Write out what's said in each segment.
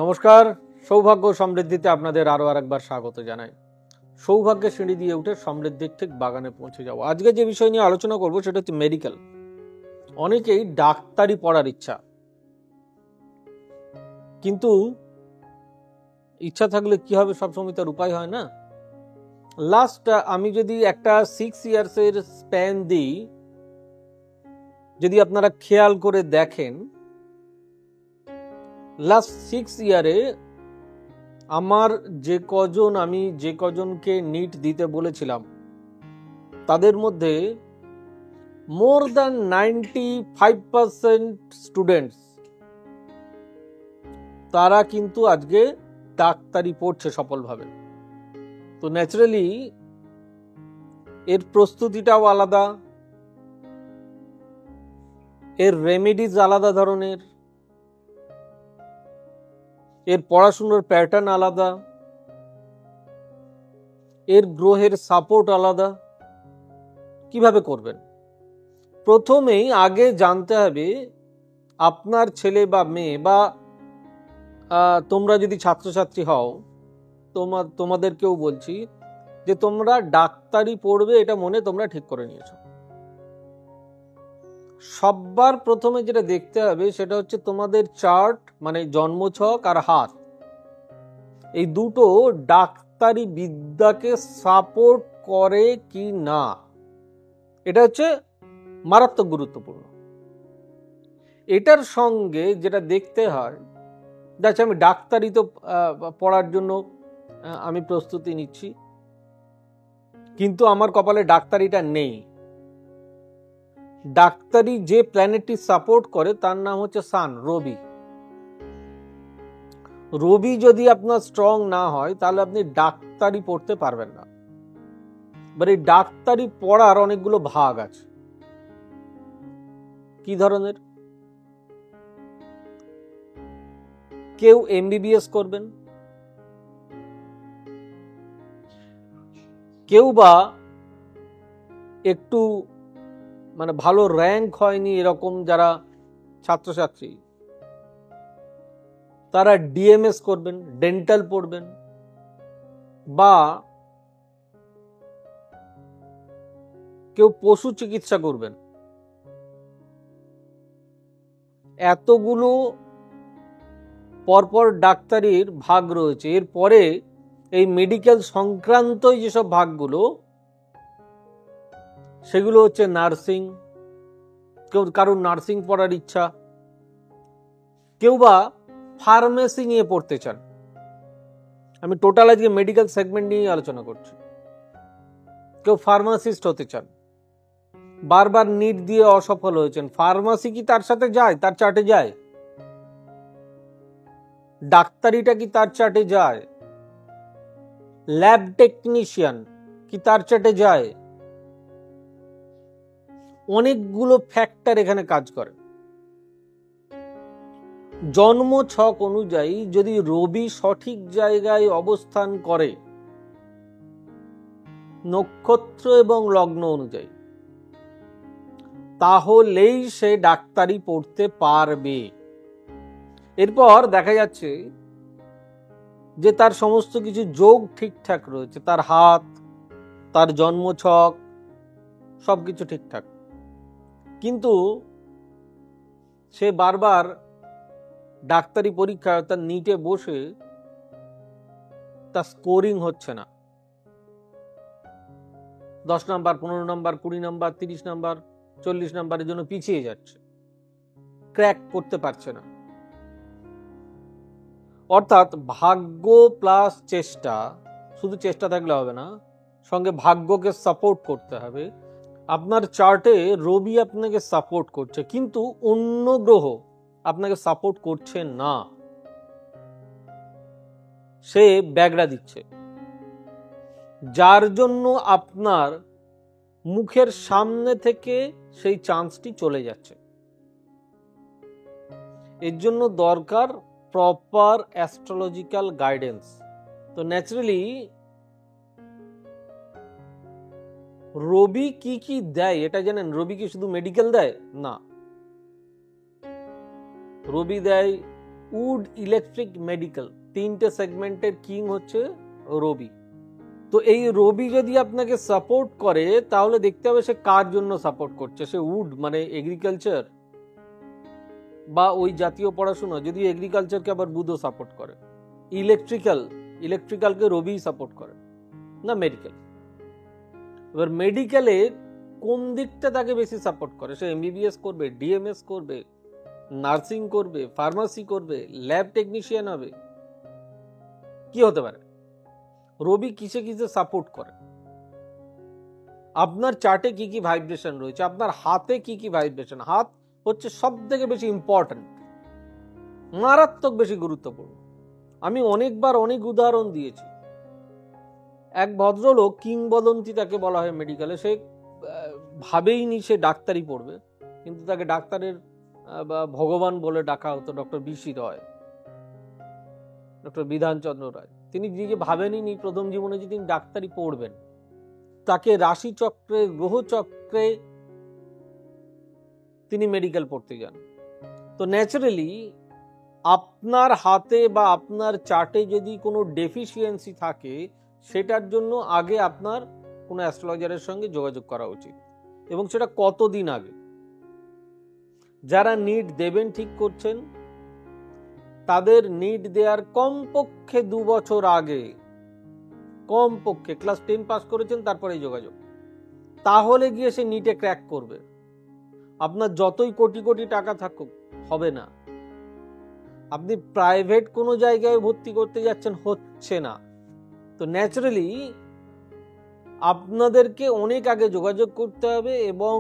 নমস্কার, সৌভাগ্য সমৃদ্ধিতে আপনাদের আরো আরেকবার স্বাগত জানাই। সৌভাগ্যের সিঁড়ি দিয়ে উঠে সমৃদ্ধির ঠিক বাগানে পৌঁছে যাওয়া। আজকে যে বিষয় নিয়ে আলোচনা করব সেটা হচ্ছে মেডিকেল। অনেকেই ডাক্তারি পড়ার ইচ্ছা, কিন্তু ইচ্ছা থাকলে কি হবে, সবসময় তার উপায় হয় না। লাস্ট আমি যদি একটা 6 ইয়ার্সের স্প্যান দিই, যদি আপনারা খেয়াল করে দেখেন, লাস্ট 6 ইয়ারে আমি যে কজনকে নিট দিতে বলেছিলাম তাদের মধ্যে মোর দ্যান 95% স্টুডেন্টস তারা কিন্তু আজকে ডাক্তারি পড়ছে সফলভাবে। তো ন্যাচারালি এর প্রস্তুতিটাও আলাদা, এর রেমেডিজ আলাদা ধরনের, এর পড়াশোনার প্যাটার্ন আলাদা, এর গ্রহের সাপোর্ট আলাদা। কিভাবে করবেন? প্রথমেই আগে জানতে হবে আপনার ছেলে বা মেয়ে, বা তোমরা যদি ছাত্রছাত্রী হও তোমাদেরকেও বলছি যে তোমরা ডাক্তারি পড়বে, এটা মনে তোমরা ঠিক করে নিয়েছো। সবার প্রথমে যেটা দেখতে হবে সেটা হচ্ছে তোমাদের চার্ট, মানে জন্মছক আর হাত, এই দুটো ডাক্তারি বিদ্যাকে সাপোর্ট করে কি না, এটা হচ্ছে মারাত্মক গুরুত্বপূর্ণ। এটার সঙ্গে যেটা দেখতে হয়, দেখছি আমি ডাক্তারি তো পড়ার জন্য আমি প্রস্তুতি নিচ্ছি, কিন্তু আমার কপালে ডাক্তারিটা নেই। ডাক্তারি যে প্ল্যানেটটি সাপোর্ট করে তার নাম হচ্ছে সান, রবি। রবি যদি আপনার স্ট্রং না হয় তাহলে আপনি ডাক্তারি পড়তে পারবেন না। এবার এই ডাক্তারি পড়ার অনেকগুলো ভাগ আছে। কি ধরনের? কেউ এমবিবিএস করবেন, কেউ বা একটু মানে ভালো র্যাঙ্ক হয়নি এরকম যারা ছাত্রছাত্রী, তারা ডিএমএস করবেন, ডেন্টাল পড়বেন, বা কেউ পশু চিকিৎসা করবেন। এতগুলো পরপর ডাক্তারির ভাগ রয়েছে। এরপরে এই মেডিকেল সংক্রান্ত যেসব ভাগগুলো, সেগুলো হচ্ছে নার্সিং, কারোর নার্সিং পড়ার ইচ্ছা, কেউ বা ফার্মেসি নিয়ে পড়তে চান। আমি টোটাল আজকে মেডিকেল সেগমেন্ট নিয়ে আলোচনা করছি। কেউ ফার্মাসিস্ট হতে চান, বারবার নিট দিয়ে অসফল হয়েছেন, ফার্মাসি কি তার সাথে যায়, তার চার্টে যায়? ডাক্তারিটা কি তার চার্টে যায়? ল্যাব টেকনিশিয়ান কি তার চার্টে যায়? অনেকগুলো ফ্যাক্টর এখানে কাজ করে। জন্ম ছক অনুযায়ী যদি রবি সঠিক জায়গায় অবস্থান করে, নক্ষত্র এবং লগ্ন অনুযায়ী, তাহলেই সে ডাক্তারি পড়তে পারবে। এরপর দেখা যাচ্ছে যে তার সমস্ত কিছু যোগ ঠিকঠাক রয়েছে, তার হাত, তার জন্মছক, সবকিছু ঠিকঠাক, কিন্তু সে বারবার ডাক্তারি পরীক্ষা, তার নিটে বসে তার স্কোরিং হচ্ছে না। 10 নাম্বার, 15 নাম্বার, 20 নাম্বার, 30 নাম্বার, 40 নাম্বারের জন্য পিছিয়ে যাচ্ছে, ক্র্যাক করতে পারছে না। অর্থাৎ ভাগ্য প্লাস চেষ্টা, শুধু চেষ্টা থাকলে হবে না, সঙ্গে ভাগ্যকে সাপোর্ট করতে হবে। আপনার চার্টে রবি আপনাকে সাপোর্ট করছে, কিন্তু অন্য গ্রহ আপনাকে সাপোর্ট করছে না, সে ব্যাগড়া দিচ্ছে, যার জন্য আপনার মুখের সামনে থেকে সেই চান্সটি চলে যাচ্ছে। এর জন্য দরকার প্রপার অ্যাস্ট্রোলজিক্যাল গাইডেন্স। তো ন্যাচারালি রবি কি কি দেয় এটা জানেন? রবি কি শুধু মেডিকেল দেয়? না, রবি দেয় উড, ইলেকট্রিক, মেডিকেল, তিনটে সেগমেন্টের কিং হচ্ছে রবি। তো এই রবি যদি আপনাকে সাপোর্ট করে তাহলে দেখতে হবে সে কার জন্য সাপোর্ট করছে। সে উড মানে এগ্রিকালচার বা ওই জাতীয় পড়াশোনা, যদি এগ্রিকালচারকে আবার বুধও সাপোর্ট করে, ইলেকট্রিক্যালকে রবি সাপোর্ট করে, না মেডিকেল। এবার মেডিকেলে কোন দিকটা তাকে বেশি সাপোর্ট করে, সে এমবিবিএস করবে, ডিএমএস করবে, নার্সিং করবে, ফার্মাসি করবে, ল্যাব টেকনিশিয়ান হবে, কি হতে পারে? রবি কিসে কিসে সাপোর্ট করে, আপনার চার্টে কি কি ভাইব্রেশন রয়েছে, আপনার হাতে কি কি ভাইব্রেশন। হাত হচ্ছে সব থেকে বেশি ইম্পর্টেন্ট, মারাত্মক বেশি গুরুত্বপূর্ণ। আমি অনেকবার অনেক উদাহরণ দিয়েছি। এক ভদ্রলোক, কিংবদন্তি তাকে বলা হয় মেডিকেলে, সে ভাবেইনি সে ডাক্তারি পড়বে, কিন্তু তাকে ডাক্তারের বা ভগবান বলে ডাকা হতো, ডক্টর বিসি রয়, ডক্টর বিধানচন্দ্র রায়। তিনি নিজে ভাবেননি প্রথম জীবনে যে তিনি ডাক্তারি পড়বেন। তাকে রাশিচক্রে, গ্রহচক্রে তিনি মেডিকেল পড়তে যান। তো ন্যাচারালি আপনার হাতে বা আপনার চার্টে যদি কোনো ডেফিসিয়েন্সি থাকে, সেটার জন্য আগে আপনার কোনো অ্যাস্ট্রোলজারের সঙ্গে যোগাযোগ করা উচিত, এবং সেটা কতদিন আগে। যারা নিট দেবেন ঠিক করছেন, তাদের নিট দেওয়ার কমপক্ষে 2 বছর আগে, কমপক্ষে ক্লাস 10 পাস করেছেন তারপরে যোগাযোগ, তাহলে গিয়ে সে নিটে ক্র্যাক করবে। আপনার যতই কোটি কোটি টাকা থাকুক হবে না। আপনি প্রাইভেট কোনো জায়গায় ভর্তি করতে যাচ্ছেন, হচ্ছে না। তো ন্যাচারালি আপনাদেরকে অনেক আগে যোগাযোগ করতে হবে, এবং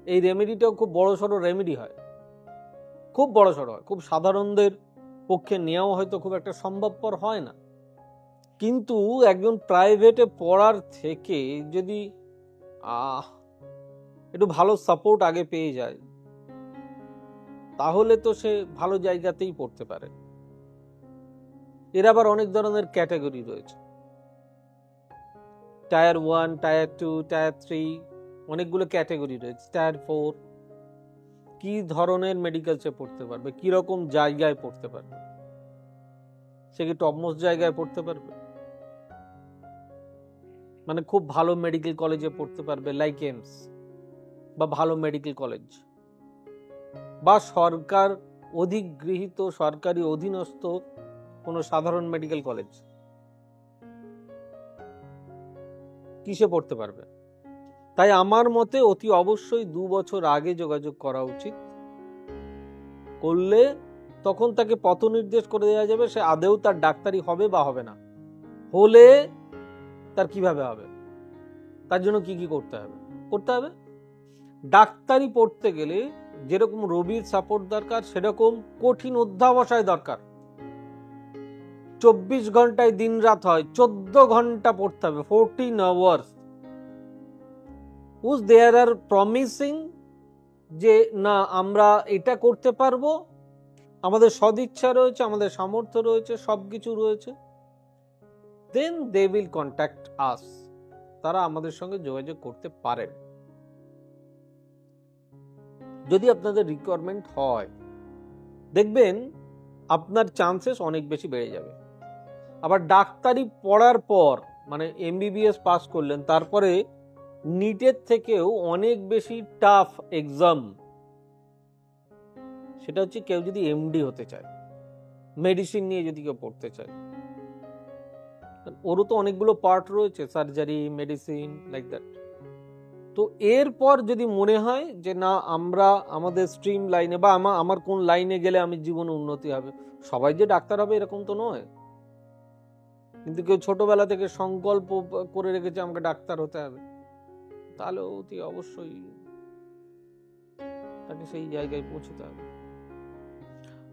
এই রেমেডিটাও খুব বড় সড়ো রেমেডি হয়, খুব বড় সড়ো হয়, খুব সাধারণদের পক্ষে নেওয়া হয়তো খুব একটা সম্ভবপর হয় না। কিন্তু একজন প্রাইভেটে পড়ার থেকে যদি একটু ভালো সাপোর্ট আগে পেয়ে যায়, তাহলে তো সে ভালো জায়গাতেই পড়তে পারে। এর আবার অনেক ধরনের ক্যাটাগরি রয়েছে, টায়ার 1, টায়ার 2, টায়ার 3, অনেকগুলো ক্যাটাগরি রয়েছে, টায়ার 4। কি ধরনের মেডিকেল সে পড়তে পারবে, কি রকম জায়গায় পড়তে পারবে? সে কি টপমোস্ট জায়গায় পড়তে পারবে, মানে খুব ভালো মেডিকেল কলেজে পড়তে পারবে, লাইক এইমস বা ভালো মেডিকেল কলেজ, বা সরকার অধিগৃহীত সরকারি অধীনস্থ কোনো সাধারণ মেডিকেল কলেজ, কিসে পড়তে পারবে? তাই আমার মতে অতি অবশ্যই 2 বছর আগে যোগাযোগ করা উচিত। করলে তখন তাকে পথ নির্দেশ করে দেওয়া যাবে সে আদেও তার ডাক্তারি হবে বা হবে না। হলে তার কিভাবে হবে, তার জন্য কি কি করতে হবে। ডাক্তারি পড়তে গেলে যেরকম রবির সাপোর্ট দরকার, সেরকম কঠিন অধ্যাবসায় দরকার। 24 ঘন্টায় দিন রাত হয়, 14 ঘন্টা পড়তে হবে, 14 hours, which they are promising যে না আমরা এটা করতে পারবো, আমাদের সদিচ্ছা রয়েছে, আমাদের সামর্থ্য রয়েছে, সবকিছু রয়েছে, then they will contact us, তারা আমাদের সঙ্গে যোগাযোগ করতে পারেন যদি আপনাদের রিকোয়ারমেন্ট হয়। দেখবেন আপনার চান্সেস অনেক বেশি বেড়ে যাবে। আবার ডাক্তারি পড়ার পর, মানে এমবিবিএস পাস করলেন, তারপরে নিটের থেকেও অনেক বেশি টাফ এক্সাম, সেটা হচ্ছে কেউ যদি এমডি হতে চায়, মেডিসিন নিয়ে যদি কেউ পড়তে চায়, ওরও তো অনেকগুলো পার্ট রয়েছে, সার্জারি, মেডিসিন, লাইক দ্যাট। তো এরপর যদি মনে হয় যে না আমরা আমাদের স্ট্রিম লাইনে বা আমার কোন লাইনে গেলে আমি জীবনে উন্নতি হবে, সবাই যে ডাক্তার হবে এরকম তো নয়, কিন্তু কেউ ছোটবেলা থেকে সংকল্প করে রেখেছে আমাকে ডাক্তার হতে হবে, তাহলে অতি অবশ্যই তাকে সেই জায়গায় পৌঁছতে হবে।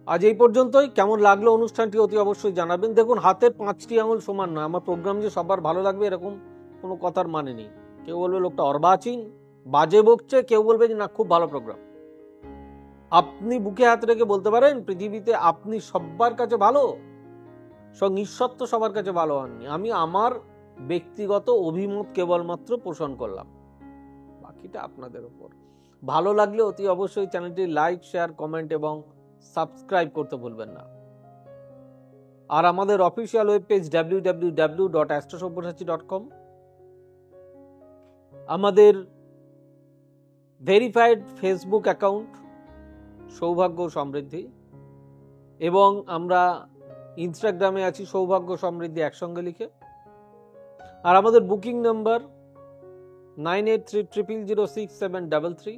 আজ এই পর্যন্তই। কেমন লাগলো অনুষ্ঠানটি অতি অবশ্যই জানাবেন। দেখুন, হাতের 5টি আঙুল সমান নয়, আমার প্রোগ্রাম যে সবার ভালো লাগবে এরকম কোনো কথার মানে নেই। কেউ বলবে লোকটা অর্বাচীন, বাজে বকছে, কেউ বলবে যে না খুব ভালো প্রোগ্রাম। আপনি বুকে হাত রেখে বলতে পারেন পৃথিবীতে আপনি সবার কাছে ভালো, নিঃস্বার্থ সবার কাছে ভালো হননি। আমি আমার ব্যক্তিগত অভিমত কেবলমাত্র পোষণ করলাম, বাকিটা আপনাদের উপর। ভালো লাগলে অতি অবশ্যই চ্যানেলটি লাইক, শেয়ার, কমেন্ট এবং সাবস্ক্রাইব করতে ভুলবেন না। আর আমাদের অফিসিয়াল ওয়েব পেজ www.astrosavysachi.com, আমাদের ভেরিফাইড ফেসবুক অ্যাকাউন্ট সৌভাগ্য সমৃদ্ধি, এবং আমরা ইনস্টাগ্রামে আছি সৌভাগ্য সমৃদ্ধি একসঙ্গে লিখে। আর আমাদের বুকিং নাম্বার 9830006733,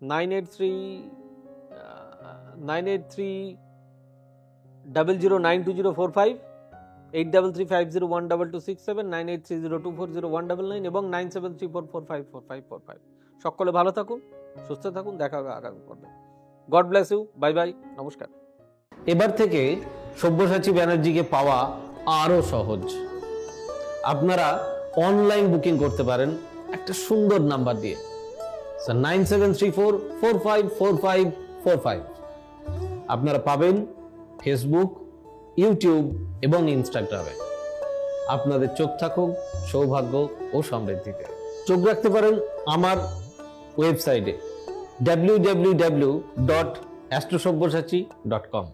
9830092045, 8335012267, 9830240199 এবং 9734454545। সকলে ভালো থাকুন, সুস্থ থাকুন, দেখা হবে আগামী পর্বে। God bless you, bye bye, নমস্কার। এবার থেকে সব্যসাচী ব্যানার্জিকে পাওয়া আরো সহজ। আপনারা অনলাইন বুকিং করতে পারেন একটা সুন্দর নাম্বার দিয়ে, 9734454545। আপনারা পাবেন ফেসবুক, ইউটিউব এবং ইনস্টাগ্রামে। আপনাদের চোখ থাকুক সৌভাগ্য ও সমৃদ্ধিতে। চোখ রাখতে পারেন আমার ওয়েবসাইটে www.astrosavysachi.com।